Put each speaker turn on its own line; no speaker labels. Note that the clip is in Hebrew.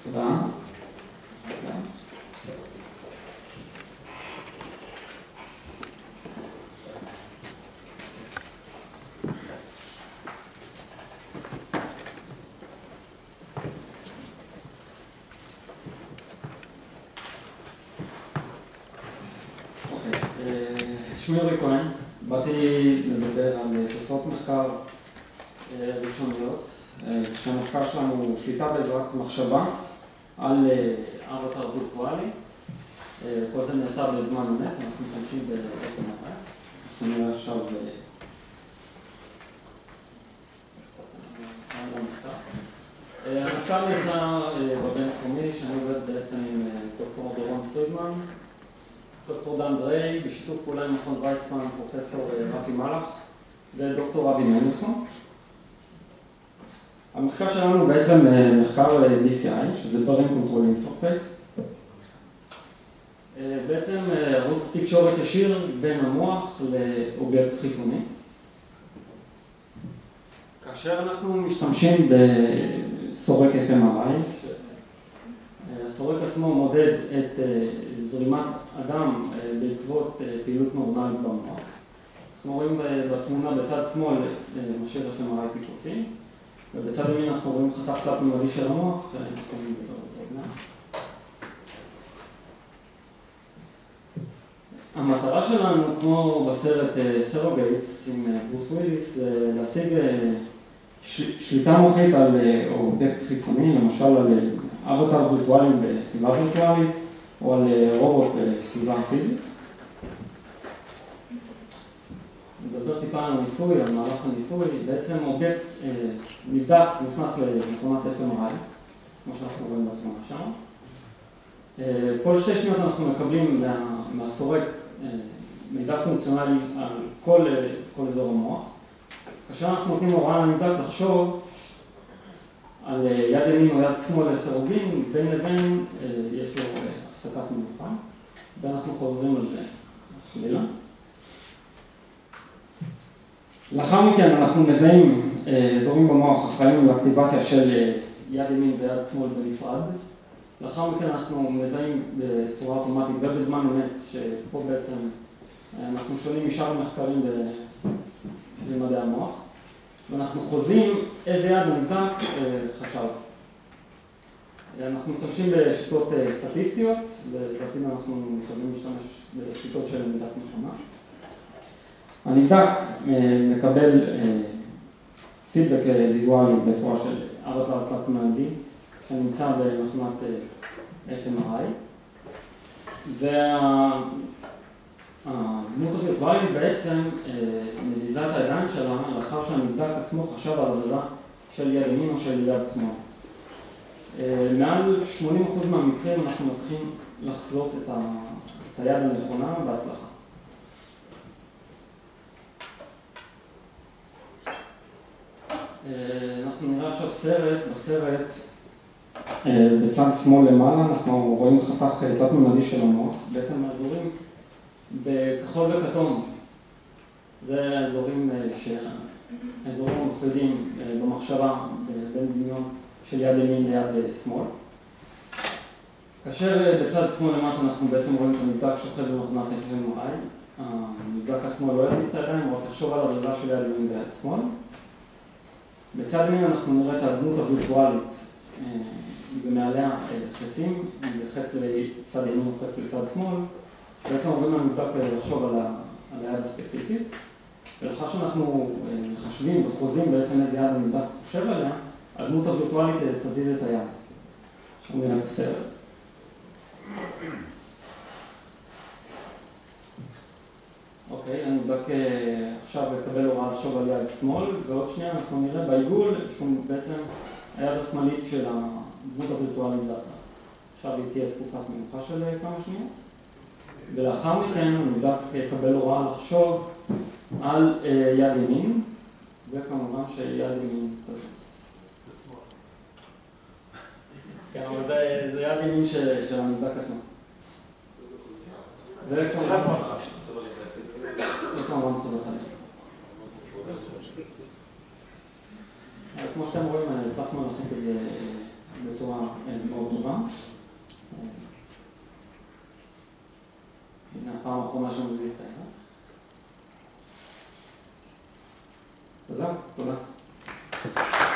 תודה. שמי אורי כהן, באתי לדבר על תוצאות מחקר ראשוניות. שהמחקר שלנו הוא שליטה בעזרת מחשבה על אבטר וירטואלי. כל זה נעשה בזמן אמת, אנחנו משתמשים ב-FMRI. אנחנו נראה עכשיו המחקר נעשה בבינתחומי, שאני עובד בעצם עם דוקטור דורון פרידמן, דוקטור דן דריי, בשיתוף פעולה עם מכון ויצמן, פרופסור רפי מלאך ודוקטור אבי מנוסון. המחקר שלנו הוא בעצם מחקר BCI, שזה Brain Control Interface. בעצם ערוץ תקשורת ישיר בין המוח לאובייקט חיצוני. כאשר אנחנו משתמשים בסורק FMRI, הסורק עצמו מודד את זרימת הדם בעקבות פעילות נורמלית במוח. אנחנו רואים בתמונה בצד שמאל מכשיר FMRI טיפוסי, ובצד ימין אנחנו רואים חתך תלת-ממדי של המוח. המטרה שלנו, כמו בסרט סרוגייטס עם ברוס וויליס, זה להשיג שליטה מוחית על אובייקט חיצוני, למשל על אבטר וירטואלי בסביבה וירטואלית, או על רובוט בסביבה פיזית. נדבר טיפה על הניסוי, על מהלך הניסוי. בעצם אובייקט נבדק, נכנס למכונת FMRI, כמו שאנחנו רואים בתמונה שם. כל 2 שניות אנחנו מקבלים מהסורק מידע פונקציונלי על כל אזור המוח. כאשר אנחנו נותנים הוראה לנבדק לחשוב על יד ימין או יד שמאל לסירוגין, בין לבין יש לו הפסקת מנוחה, ואנחנו חוזרים על זה שלילה. לאחר מכן אנחנו מזהים אזורים במוח אחראים לאקטיבציה של יד ימין ויד שמאל בנפרד. לאחר מכן אנחנו מזהים בצורה אוטומטית ובזמן אמת, שפה בעצם אנחנו שונים משאר המחקרים במדעי המוח, ואנחנו חוזים איזה יד נבדק חשב. אנחנו משתמשים בשיטות סטטיסטיות, ובעתיד אנחנו מתכוונים להשתמש בשיטות של למידת מכונה. הנבדק מקבל פידבק ויזואלי בצורה של אבטר תלת-ממדי, שנמצא במכונת FMRI, והדמות הווירטואלית בעצם מזיזה את הידיים שלה לאחר שהנבדק עצמו חשב על הזזה של יד ימין או של יד שמאל. מעל 80% מהמקרים אנחנו מצליחים לחזות את היד הנכונה בהצלחה. אנחנו נראה עכשיו סרט. בסרט בצד שמאל למעלה אנחנו רואים חתך תלת-ממדי של המוח. בעצם האזורים בכחול וכתום, זה האזורים המפרידים במחשבה בין דמיון של יד ימין ליד שמאל. כאשר בצד שמאל למטה אנחנו בעצם רואים את הנבדק שוכב במכונת FMRI. הנבדק עצמו לא יזיז את הידיים, רק תחשוב על הזזה של יד ימין ויד שמאל. בצד ימין אנחנו נראה את הדמות הווירטואלית ומעליה חצים, חץ לצד ימין וחץ לצד שמאל, בעצם אומרים לנו נבדק לחשוב על היד הספציפית, ולאחר שאנחנו מחשבים וחוזים בעצם איזה יד הנבדק חושב עליה, הדמות הווירטואלית תזיז את היד. עכשיו נראה בסרט. אוקיי, הנבדק עכשיו יקבל הוראה לחשוב על יד שמאל, ועוד שנייה אנחנו נראה בעיגול שהוא בעצם היד השמאלית של הדמות הווירטואליזציה. עכשיו היא תהיה תקופת מנוחה של כמה שניות, ולאחר מכן הנבדק יקבל הוראה לחשוב על יד ימין, וכמובן שיד ימין תזוז. כן, אבל זה יד ימין של הנבדק עצמו. וכמובן תודה חלק. כמו שאתם רואים, הצלחנו לעשות את זה בצורה מאוד טובה. הנה הפעם האחרונה שלנו זה יסתיים. וזהו, תודה.